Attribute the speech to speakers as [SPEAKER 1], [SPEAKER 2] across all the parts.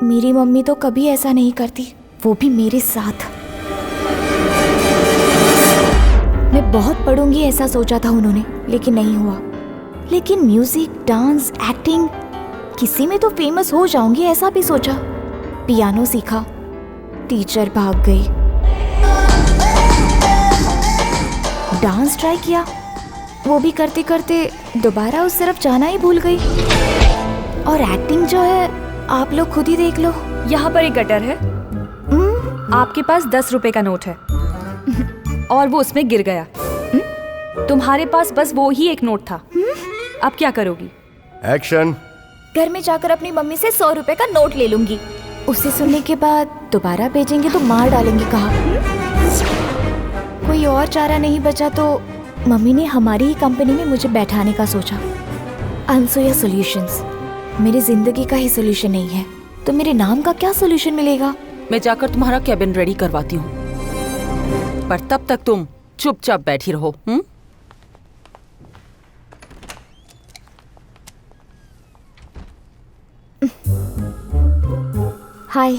[SPEAKER 1] मेरी मम्मी तो कभी ऐसा नहीं करती, वो भी मेरे साथ। मैं बहुत पढ़ूंगी ऐसा सोचा था उन्होंने, लेकिन नहीं हुआ। लेकिन म्यूजिक, डांस, एक्टिंग, किसी में तो फेमस हो जाऊंगी ऐसा भी सोचा। पियानो सीखा, टीचर भाग गई। डांस ट्राई किया, वो भी करते करते दोबारा उस तरफ जाना ही भूल गई। और एक्टिंग जो है, आप लोग खुद ही देख लो।
[SPEAKER 2] यहाँ पर एक गटर है, आपके पास 10 रुपए का नोट है और वो उसमें गिर गया। तुम्हारे पास बस वो ही एक नोट था। अब क्या करोगी?
[SPEAKER 3] एक्शन।
[SPEAKER 1] घर में जाकर अपनी मम्मी से 100 रुपए का नोट ले लूंगी। उसे सुनने के बाद दोबारा भेजेंगे तो मार डालेंगे कहा। कोई और चारा नहीं बचा तो मम्मी ने हमारी ही कंपनी में मुझे बैठाने का सोचा। अनसुया सॉल्यूशंस मेरी जिंदगी का ही सॉल्यूशन नहीं है, तो मेरे नाम का क्या सॉल्यूशन मिलेगा?
[SPEAKER 4] मैं जाकर तुम्हारा कैबिन रेडी करवाती हूँ, पर तब तक तुम चुपचाप बैठी रहो।
[SPEAKER 1] हाय।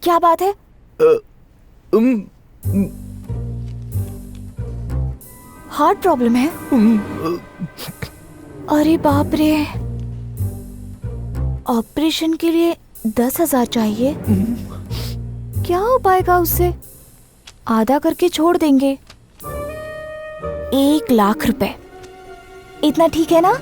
[SPEAKER 1] क्या बात है? हार्ट प्रॉब्लम है? अरे बाप रे, ऑपरेशन के लिए 10,000 चाहिए। क्या हो पाएगा उससे? आधा करके छोड़ देंगे। 1,00,000 रुपए, इतना ठीक है ना?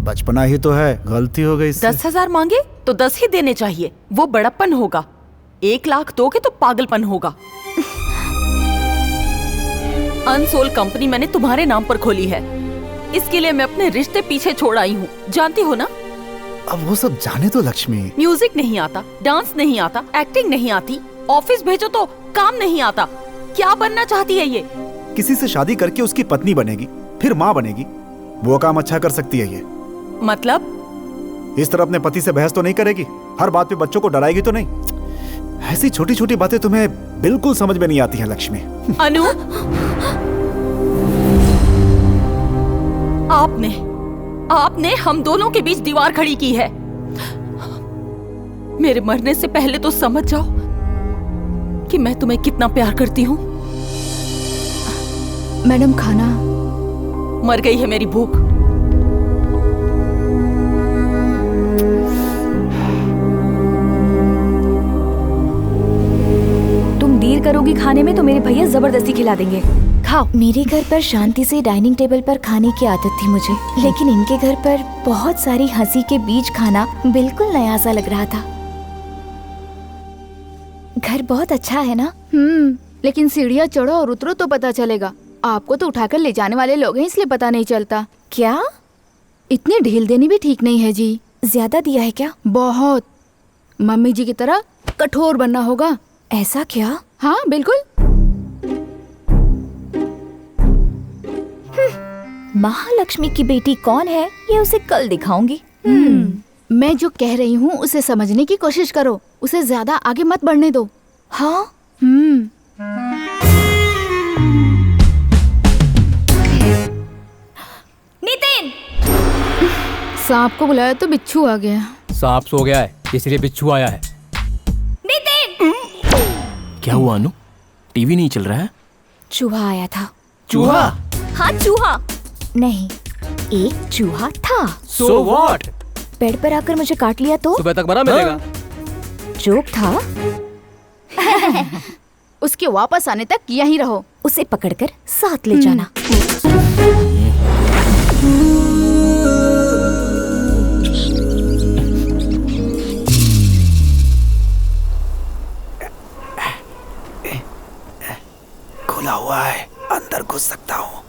[SPEAKER 5] बचपना ही तो है, गलती हो गई।
[SPEAKER 4] 10,000 मांगे तो 10 ही देने चाहिए, वो बड़प्पन होगा। 1,00,000 दोगे तो पागलपन होगा। अनसोल कंपनी मैंने तुम्हारे नाम पर खोली है, इसके लिए मैं अपने रिश्ते पीछे छोड़ आई हूँ, जानती हो ना?
[SPEAKER 5] अब वो सब जाने तो लक्ष्मी।
[SPEAKER 4] म्यूजिक नहीं आता, डांस नहीं आता, एक्टिंग नहीं आती, ऑफिस भेजो तो काम नहीं आता। क्या बनना चाहती है ये?
[SPEAKER 5] किसी से शादी करके उसकी पत्नी बनेगी, फिर माँ बनेगी, वो काम अच्छा कर सकती है ये।
[SPEAKER 4] मतलब?
[SPEAKER 5] इस तरह अपने पति से बहस तो नहीं करेगी, हर बात पे बच्चों को डराएगी तो नहीं। ऐसी छोटी छोटी बातें तुम्हें बिल्कुल समझ में नहीं आती हैं लक्ष्मी।
[SPEAKER 4] अनु, आपने हम दोनों के बीच दीवार खड़ी की है। मेरे मरने से पहले तो समझ जाओ कि मैं तुम्हें कितना प्यार करती हूँ।
[SPEAKER 2] मैडम, खाना।
[SPEAKER 4] मर गई है मेरी भूख।
[SPEAKER 2] तुम देर करोगी खाने में तो मेरे भैया जबरदस्ती खिला देंगे। खाओ।
[SPEAKER 1] मेरे घर पर शांति से डाइनिंग टेबल पर खाने की आदत थी मुझे, लेकिन इनके घर पर बहुत सारी हंसी के बीच खाना बिल्कुल नया सा लग रहा था। घर बहुत अच्छा है ना?
[SPEAKER 6] लेकिन सीढ़ियाँ चढ़ो और उतरो तो पता चलेगा। आपको तो उठाकर ले जाने वाले लोग हैं, इसलिए पता नहीं चलता।
[SPEAKER 1] क्या?
[SPEAKER 6] इतनी ढील देनी भी ठीक नहीं है जी।
[SPEAKER 1] ज्यादा दिया है क्या?
[SPEAKER 6] बहुत। मम्मी जी की तरह कठोर बनना होगा।
[SPEAKER 1] ऐसा क्या?
[SPEAKER 6] हाँ बिल्कुल।
[SPEAKER 1] महालक्ष्मी की बेटी कौन है ये उसे कल दिखाऊंगी।
[SPEAKER 6] मैं जो कह रही हूँ उसे समझने की कोशिश करो, उसे ज्यादा आगे मत बढ़ने दो।
[SPEAKER 1] हाँ? नितिन!
[SPEAKER 6] सांप को बुलाया तो बिच्छू आ गया।
[SPEAKER 7] सांप सो गया है, इसलिए बिच्छू आया है।
[SPEAKER 1] नितिन!
[SPEAKER 7] क्या हुआ अनु? टीवी नहीं चल रहा है?
[SPEAKER 1] चूहा आया था।
[SPEAKER 7] चूहा?
[SPEAKER 1] हाँ चूहा नहीं, एक चूहा था।
[SPEAKER 7] So what?
[SPEAKER 1] पेड़ पर आकर मुझे काट लिया तो?
[SPEAKER 7] सुबह तक बना मिलेगा।
[SPEAKER 1] जोक था।
[SPEAKER 6] उसके वापस आने तक यहीं रहो।
[SPEAKER 1] उसे पकड़कर साथ ले जाना।
[SPEAKER 5] खुला हुआ है, अंदर घुस सकता हूँ।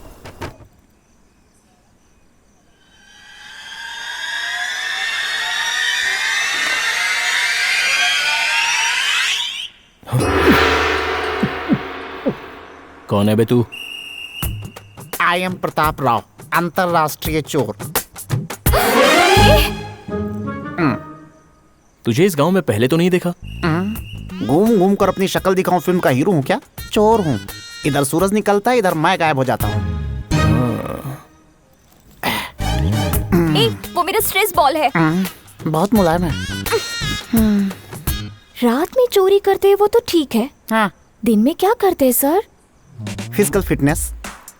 [SPEAKER 7] कौन है बे तू?
[SPEAKER 8] आई एम प्रताप राव, अंतरराष्ट्रीय चोर।
[SPEAKER 7] तुझे इस गांव में पहले तो नहीं देखा?
[SPEAKER 8] घूम घूम कर अपनी शक्ल दिखाऊं फिल्म का हीरो हूँ क्या? चोर हूँ। इधर सूरज निकलता है, इधर मैं गायब हो जाता हूँ।
[SPEAKER 1] वो मेरा स्ट्रेस बॉल है।
[SPEAKER 8] बहुत मुलायम है।
[SPEAKER 1] रात में चोरी करते हैं वो तो ठीक है,
[SPEAKER 8] हाँ,
[SPEAKER 1] दिन में क्या करते हैं sir?
[SPEAKER 8] Physical fitness,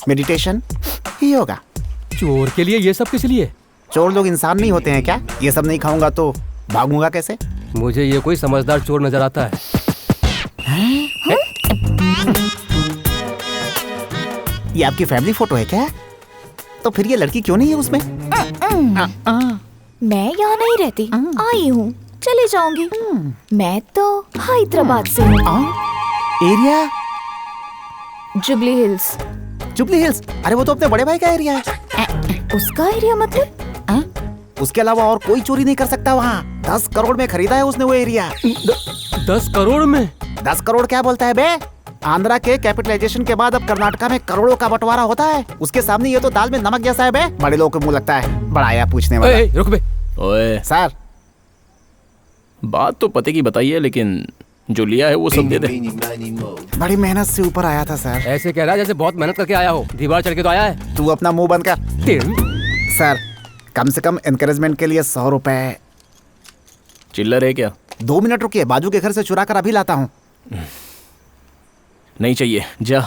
[SPEAKER 8] meditation, yoga.
[SPEAKER 3] चोर के लिए ये सब किस लिए?
[SPEAKER 8] चोर लोग इंसान नहीं होते हैं क्या? ये सब नहीं खाऊंगा तो भागूंगा कैसे?
[SPEAKER 3] मुझे ये कोई समझदार चोर नजर आता है।
[SPEAKER 8] ये आपकी फैमिली फोटो है क्या? तो फिर ये लड़की क्यों नहीं है उसमें?
[SPEAKER 1] मैं यहाँ नहीं रहती, आई हूँ, चले जाऊंगी। मैं तो हैदराबाद से हूँ।
[SPEAKER 8] Area?
[SPEAKER 1] Jubilee hills.
[SPEAKER 8] Jubilee hills? अरे वो तो अपने बड़े भाई का एरिया है।
[SPEAKER 1] उसका एरिया मतलब?
[SPEAKER 8] उसके अलावा और कोई चोरी नहीं कर सकता वहाँ। 10 करोड़ में खरीदा है उसने वो एरिया।
[SPEAKER 3] 10 करोड़ में?
[SPEAKER 8] 10 करोड़ क्या बोलता है बे? आंध्रा के कैपिटलाइजेशन के बाद अब कर्नाटका में करोड़ों का बंटवारा होता है। उसके सामने ये तो दाल में नमक जैसा है बे। बड़े लोगों को मुंह लगता है, बड़ा आया पूछने वाला।
[SPEAKER 3] रुक बे।
[SPEAKER 7] ओए,
[SPEAKER 8] सर,
[SPEAKER 7] बात तो पते की बताइए, लेकिन जो लिया है वो सब दे दे।
[SPEAKER 8] बड़ी मेहनत से ऊपर आया था सर।
[SPEAKER 3] ऐसे कह रहा है जैसे बहुत मेहनत करके आया हो, दीवार चढ़ के तो आया है।
[SPEAKER 8] तू अपना मुंह बंद कर। सर, कम से कम एनकरेजमेंट के लिए 100 रुपए।
[SPEAKER 7] चिल्लर है क्या?
[SPEAKER 8] 2 मिनट रुकिए, बाजू के घर से चुरा कर अभी लाता हूँ।
[SPEAKER 7] नहीं चाहिए, जा।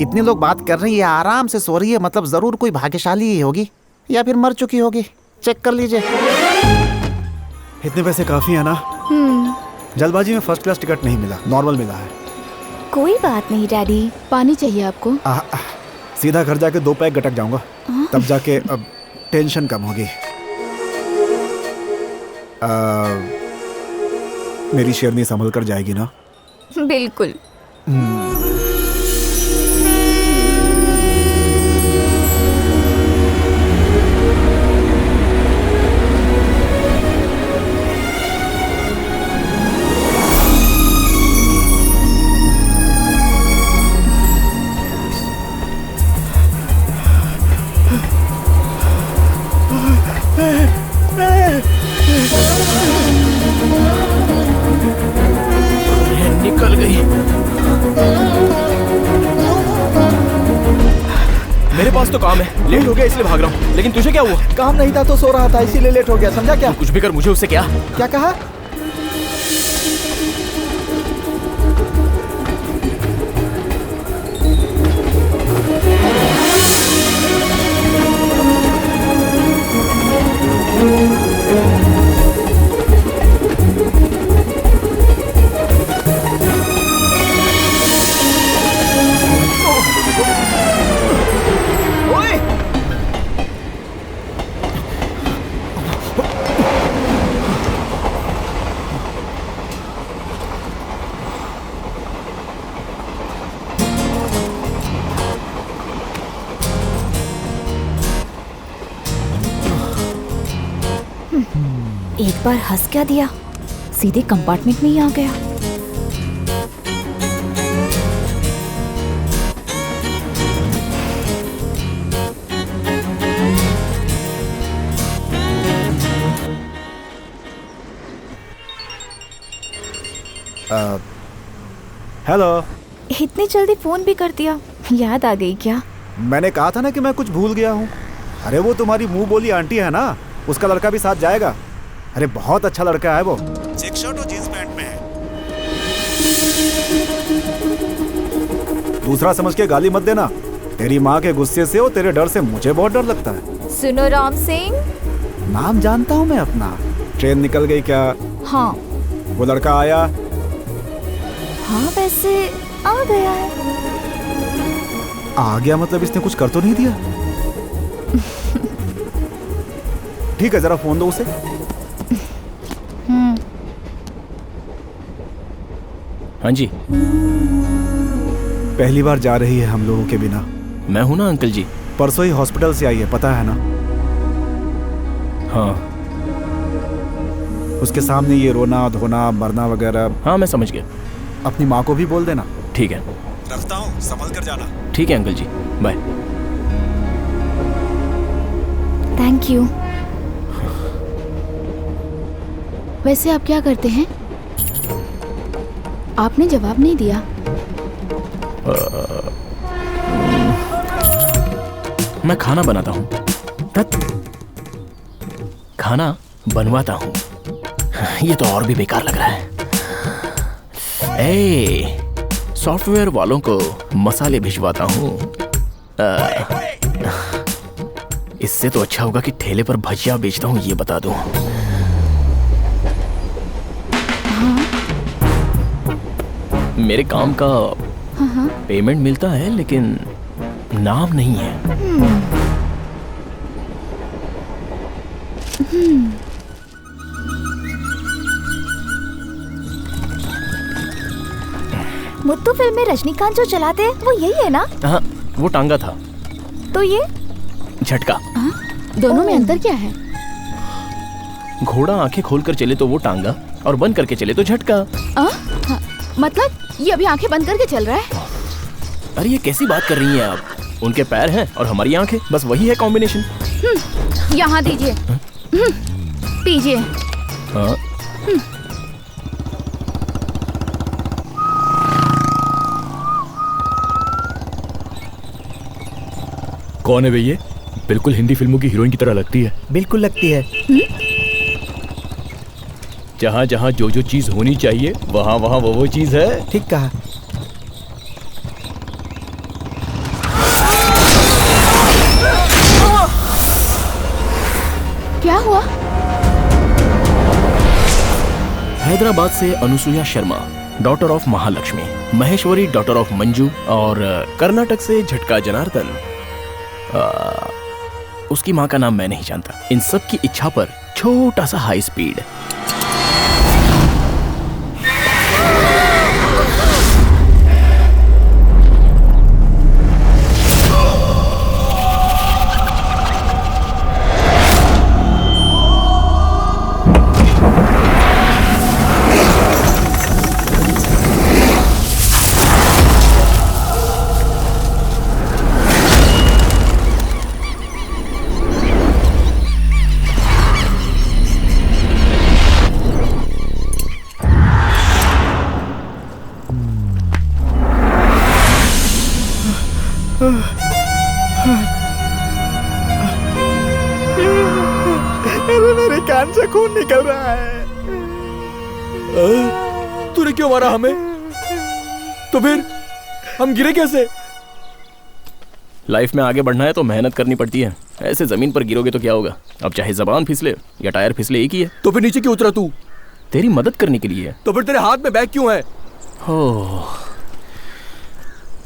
[SPEAKER 8] इतने लोग बात कर रही है, आराम से सो रही है, मतलब जरूर कोई भाग्यशाली ही होगी या फिर मर चुकी होगी। चेक कर लीजिए।
[SPEAKER 5] इतने पैसे काफी है ना? जल्दबाजी में फर्स्ट क्लास टिकट नहीं मिला, नॉर्मल मिला है।
[SPEAKER 1] कोई बात नहीं डैडी।
[SPEAKER 6] पानी चाहिए आपको?
[SPEAKER 5] सीधा घर जाके 2 पैक गटक जाऊंगा, तब जाके अब टेंशन कम होगी। मेरी शेरनी संभल कर जाएगी ना?
[SPEAKER 1] बिल्कुल।
[SPEAKER 7] निकल गई। मेरे पास तो काम है, लेट हो गया इसलिए भाग रहा हूँ। लेकिन तुझे क्या हुआ?
[SPEAKER 9] काम नहीं था तो सो रहा था, इसीलिए लेट हो गया, समझा क्या?
[SPEAKER 7] कुछ भी कर, मुझे उससे क्या?
[SPEAKER 9] क्या कहा?
[SPEAKER 1] एक बार हंस क्या दिया, सीधे कंपार्टमेंट में ही आ गया।
[SPEAKER 5] हेलो।
[SPEAKER 1] इतनी जल्दी फोन भी कर दिया, याद आ गई क्या?
[SPEAKER 5] मैंने कहा था ना कि मैं कुछ भूल गया हूँ। अरे वो तुम्हारी मुंह बोली आंटी है ना, उसका लड़का भी साथ जाएगा। अरे बहुत अच्छा लड़का है वो, चेक शर्ट और जींस पैंट में है। दूसरा समझ के गाली मत देना, तेरी माँ के गुस्से से और तेरे डर से मुझे बहुत डर लगता है।
[SPEAKER 1] सुनो राम सिंह,
[SPEAKER 5] नाम जानता हूँ मैं अपना। ट्रेन निकल गई क्या?
[SPEAKER 1] हाँ।
[SPEAKER 5] वो लड़का आया?
[SPEAKER 1] हाँ वैसे आ गया है।
[SPEAKER 5] आ गया मतलब इसने कुछ कर तो नहीं दिया? ठीक है, जरा फोन दो उसे।
[SPEAKER 7] हाँ जी।
[SPEAKER 5] पहली बार जा रही है हम लोगों के बिना।
[SPEAKER 7] मैं हूं ना अंकल जी।
[SPEAKER 5] परसों ही हॉस्पिटल से आई है, पता है ना?
[SPEAKER 7] हाँ।
[SPEAKER 5] उसके सामने ये रोना धोना मरना वगैरह।
[SPEAKER 7] हाँ मैं समझ गया।
[SPEAKER 5] अपनी माँ को भी बोल देना।
[SPEAKER 7] ठीक है,
[SPEAKER 5] रखता हूँ, संभल कर जाना।
[SPEAKER 7] ठीक है uncle ji, bye.
[SPEAKER 1] Thank you.
[SPEAKER 6] वैसे आप क्या करते हैं? आपने जवाब नहीं दिया।
[SPEAKER 7] मैं खाना बनाता हूँ। खाना बनवाता हूँ। ये तो और भी बेकार लग रहा है। सॉफ्टवेयर वालों को मसाले भिजवाता हूँ। इससे तो अच्छा होगा कि ठेले पर भजिया बेचता हूँ, ये बता दूँ। मेरे काम का पेमेंट मिलता है लेकिन नाम नहीं है।
[SPEAKER 1] मुत्तू फिल्म में रजनीकांत जो चलाते हैं वो यही है ना?
[SPEAKER 7] हाँ, वो टांगा था।
[SPEAKER 1] तो ये
[SPEAKER 7] झटका।
[SPEAKER 6] दोनों में अंतर क्या है?
[SPEAKER 7] घोड़ा आंखें खोलकर चले तो वो टांगा, और बंद करके चले तो झटका।
[SPEAKER 6] हाँ, मतलब ये अभी आंखें बंद करके चल रहा है?
[SPEAKER 7] अरे ये कैसी बात कर रही हैं आप? उनके पैर हैं और हमारी आंखें, बस वही है कॉम्बिनेशन।
[SPEAKER 6] यहाँ दीजिए, पीजिए।
[SPEAKER 7] हाँ।
[SPEAKER 10] कौन है भैया? बिल्कुल हिंदी फिल्मों की हीरोइन की तरह लगती है।
[SPEAKER 9] बिल्कुल लगती है।
[SPEAKER 10] जहाँ जहाँ जो जो चीज होनी चाहिए वहाँ वहाँ वो चीज है।
[SPEAKER 9] ठीक कहा।
[SPEAKER 6] क्या हुआ?
[SPEAKER 7] हैदराबाद से Anusuya Sharma, daughter of Mahalakshmi, Maheshwari daughter of Manju, और कर्नाटक से झटका जनार्दन। उसकी माँ का नाम मैं नहीं जानता। इन सब की इच्छा पर छोटा सा हाई स्पीड।
[SPEAKER 9] मेरे कान से खून निकल रहा है।
[SPEAKER 10] तूने क्यों मारा हमें? तो फिर हम गिरे कैसे?
[SPEAKER 7] लाइफ में आगे बढ़ना है तो मेहनत करनी पड़ती है। ऐसे जमीन पर गिरोगे तो क्या होगा? अब चाहे जबान फिसले या टायर फिसले, एक ही है।
[SPEAKER 10] तो फिर नीचे क्यों उतरा तू?
[SPEAKER 7] तेरी मदद करने के लिए।
[SPEAKER 10] तो फिर तेरे हाथ में बैग क्यों है?
[SPEAKER 7] हो,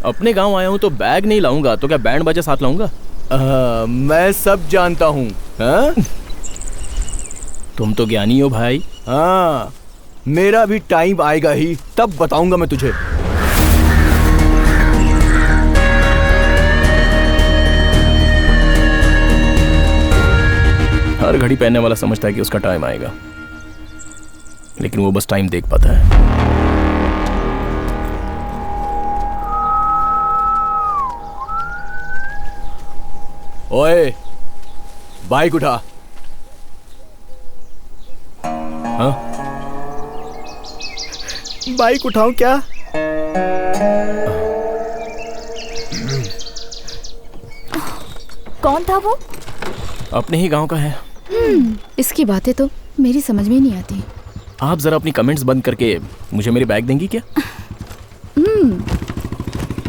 [SPEAKER 7] अपने गांव आया हूं तो बैग नहीं लाऊंगा तो क्या बैंड बाजा साथ लाऊंगा?
[SPEAKER 10] मैं सब जानता हूँ।
[SPEAKER 7] तुम तो ज्ञानी हो भाई।
[SPEAKER 10] हाँ, मेरा भी टाइम आएगा ही, तब बताऊंगा मैं तुझे।
[SPEAKER 7] हर घड़ी पहनने वाला समझता है कि उसका टाइम आएगा, लेकिन वो बस टाइम देख पाता है।
[SPEAKER 10] ओए, बाइक उठा।
[SPEAKER 7] हाँ?
[SPEAKER 9] बाइक उठाऊं क्या?
[SPEAKER 1] कौन था वो?
[SPEAKER 7] अपने ही गांव का है।
[SPEAKER 6] इसकी बातें तो मेरी समझ में नहीं आती।
[SPEAKER 7] आप जरा अपनी कमेंट्स बंद करके मुझे मेरी बैग देंगी क्या?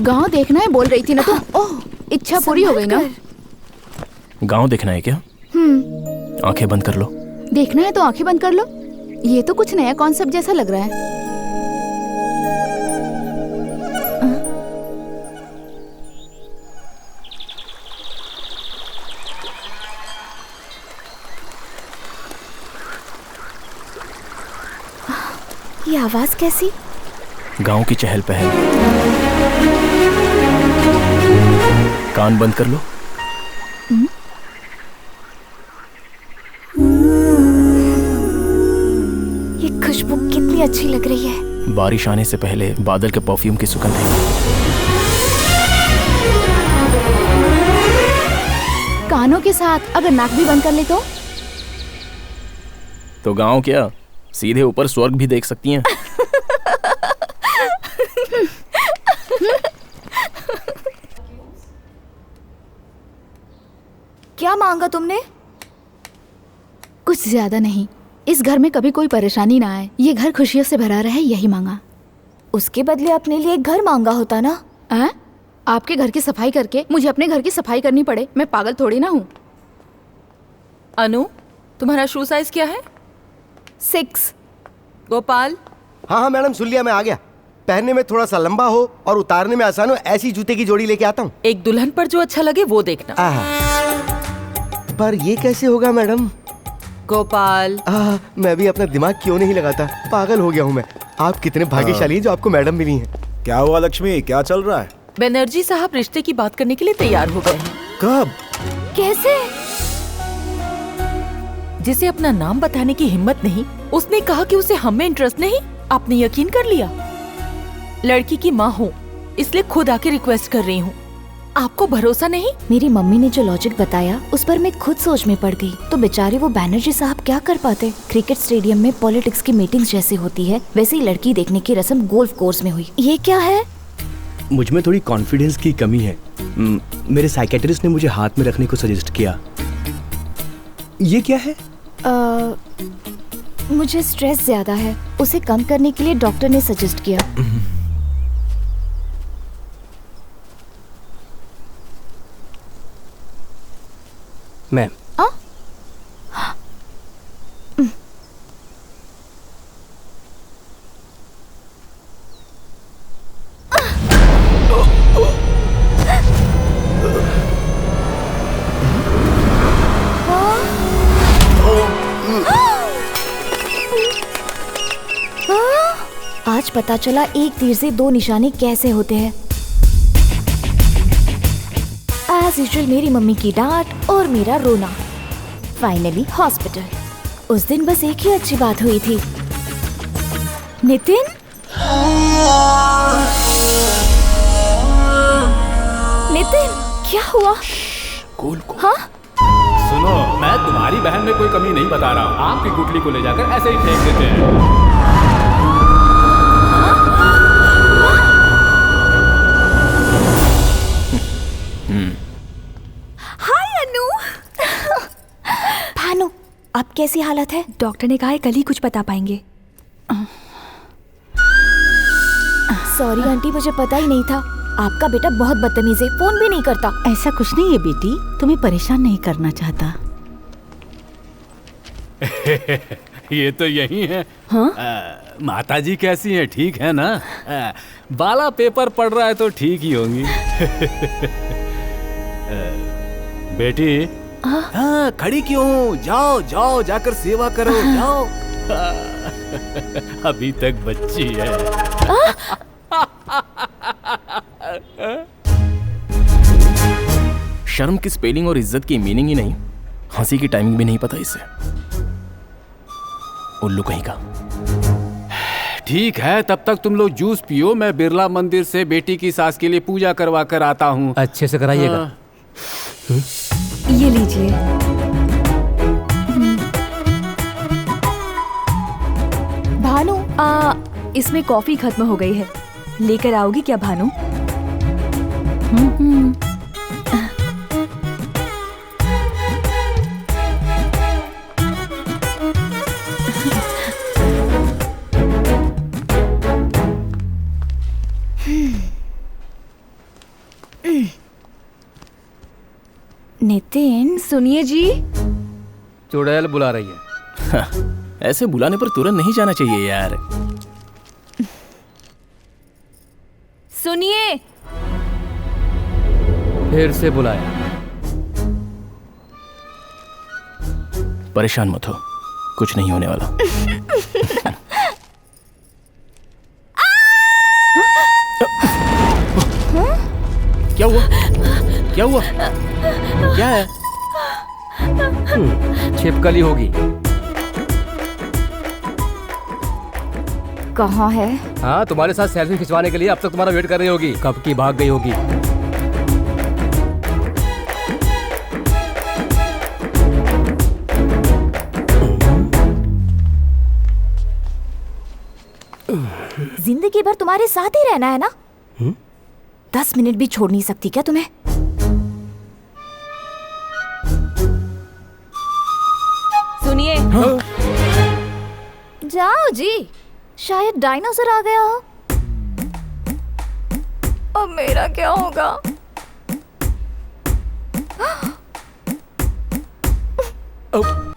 [SPEAKER 6] गांव देखना है बोल रही थी ना तुम। ओह, इच्छा पूरी हो गई ना?
[SPEAKER 7] गांव देखना है क्या? आंखें बंद कर लो।
[SPEAKER 6] देखना है तो आंखें बंद कर लो। ये तो कुछ नया कॉन्सेप्ट जैसा लग रहा है।
[SPEAKER 1] ये आवाज कैसी?
[SPEAKER 7] गांव की चहल पहल। कान बंद कर लो।
[SPEAKER 1] ये खुशबू कितनी अच्छी लग रही है।
[SPEAKER 7] बारिश आने से पहले बादल के परफ्यूम की सुगंध है।
[SPEAKER 6] कानों के साथ अगर नाक भी बंद कर ले
[SPEAKER 7] तो गांव क्या, सीधे ऊपर स्वर्ग भी देख सकती हैं।
[SPEAKER 1] मांगा तुमने?
[SPEAKER 6] कुछ ज्यादा नहीं, इस घर में कभी कोई परेशानी ना आए, ये घर खुशियों से भरा रहे, यही मांगा।
[SPEAKER 1] उसके बदले अपने लिए एक घर मांगा होता ना।
[SPEAKER 6] आपके घर की सफाई करके मुझे अपने घर की सफाई करनी पड़े, मैं पागल थोड़ी ना हूँ।
[SPEAKER 4] अनु, तुम्हारा शू साइज क्या है?
[SPEAKER 1] 6।
[SPEAKER 4] गोपाल?
[SPEAKER 11] हाँ हाँ मैडम, सुन लिया, मैं आ गया। पहनने में थोड़ा सा लंबा हो और उतारने में आसान हो, ऐसी जूते की जोड़ी लेके आता हूँ।
[SPEAKER 4] एक दुल्हन पर जो अच्छा लगे वो देखना।
[SPEAKER 11] पर ये कैसे होगा मैडम?
[SPEAKER 4] गोपाल,
[SPEAKER 11] मैं भी अपना दिमाग क्यों नहीं लगाता, पागल हो गया हूँ मैं। आप कितने भाग्यशाली हैं जो आपको मैडम मिली हैं।
[SPEAKER 5] क्या हुआ लक्ष्मी, क्या चल रहा है?
[SPEAKER 4] बनर्जी साहब रिश्ते की बात करने के लिए तैयार हो गए हैं।
[SPEAKER 5] कब?
[SPEAKER 1] कैसे?
[SPEAKER 4] जिसे अपना नाम बताने की हिम्मत नहीं, उसने कहा कि उसे हमें इंटरेस्ट नहीं। आपने यकीन कर लिया? लड़की की माँ हूँ इसलिए खुद आके रिक्वेस्ट कर रही हूँ, आपको भरोसा नहीं?
[SPEAKER 1] मेरी मम्मी ने जो लॉजिक बताया उस पर मैं खुद सोच में पड़ गई। तो बेचारे वो बैनर्जी साहब क्या कर पाते? क्रिकेट स्टेडियम में पॉलिटिक्स की मीटिंग्स जैसे होती है वैसे ही लड़की देखने की रस्म गोल्फ कोर्स में हुई। ये क्या है?
[SPEAKER 12] मुझ में थोड़ी कॉन्फिडेंस की कमी है। मेरे साइकेट्रिस्ट ने मुझे हाथ में रखने को सजेस्ट किया। ये क्या है?
[SPEAKER 1] मुझे स्ट्रेस ज्यादा है, उसे कम करने के लिए डॉक्टर ने सजेस्ट किया।
[SPEAKER 3] मैम,
[SPEAKER 1] आज पता चला एक तीर से 2 निशाने कैसे होते हैं। एज यूजुअल मेरी मम्मी की डांट और मेरा रोना। Finally hospital. उस दिन बस एक ही अच्छी बात हुई थी। नितिन, नितिन क्या हुआ?
[SPEAKER 7] कूल।
[SPEAKER 1] हाँ?
[SPEAKER 10] सुनो, मैं तुम्हारी बहन में कोई कमी नहीं बता रहा हूँ। आपकी गुटली को ले जाकर ऐसे ही फेंक देते हैं।
[SPEAKER 1] हाय अनु। भानु, अब कैसी हालत है?
[SPEAKER 2] डॉक्टर ने कहा है कल ही कुछ बता पाएंगे।
[SPEAKER 1] सॉरी आंटी, मुझे पता ही नहीं था। आपका बेटा बहुत बदतमीज है, फोन भी नहीं करता।
[SPEAKER 4] ऐसा कुछ नहीं है बेटी, तुम्हें परेशान नहीं करना चाहता।
[SPEAKER 10] ये तो यही है।
[SPEAKER 4] हाँ?
[SPEAKER 10] माता जी कैसी हैं, ठीक है ना? बाला पेपर पढ़ रहा है तो ठीक ही होंगी। बेटी, हाँ खड़ी क्यों हो? जाओ जाओ, जाकर सेवा करो, जाओ। अभी तक बच्ची है।
[SPEAKER 7] शर्म की स्पेलिंग और इज्जत की मीनिंग ही नहीं, हंसी की टाइमिंग भी नहीं पता इसे। उल्लू कहीं का।
[SPEAKER 10] ठीक है, तब तक तुम लोग जूस पियो, मैं बिरला मंदिर से बेटी की सास के लिए पूजा करवा कर आता हूँ।
[SPEAKER 3] अच्छे से कराइएगा।
[SPEAKER 2] ये लीजिए।
[SPEAKER 1] भानु,
[SPEAKER 2] इसमें कॉफी खत्म हो गई है, लेकर आओगी क्या भानु?
[SPEAKER 1] नितिन,
[SPEAKER 2] सुनिए जी।
[SPEAKER 3] चुड़ैल बुला रही है।
[SPEAKER 7] ऐसे बुलाने पर तुरंत नहीं जाना चाहिए यार।
[SPEAKER 2] सुनिए।
[SPEAKER 3] फिर से बुलाया।
[SPEAKER 7] परेशान मत हो, कुछ नहीं होने वाला। क्या हुआ? क्या हुआ? क्या है?
[SPEAKER 3] छिपकली होगी।
[SPEAKER 1] कहाँ है?
[SPEAKER 3] हाँ, तुम्हारे साथ सेल्फी खिंचवाने के लिए अब तक तुम्हारा वेट कर रही होगी। कब की भाग गई होगी।
[SPEAKER 1] जिंदगी भर तुम्हारे साथ ही रहना है ना? 10 मिनट भी छोड़ नहीं सकती क्या तुम्हें? जाओ जी, शायद डायनासोर आ गया हो। अब मेरा क्या होगा?
[SPEAKER 12] अब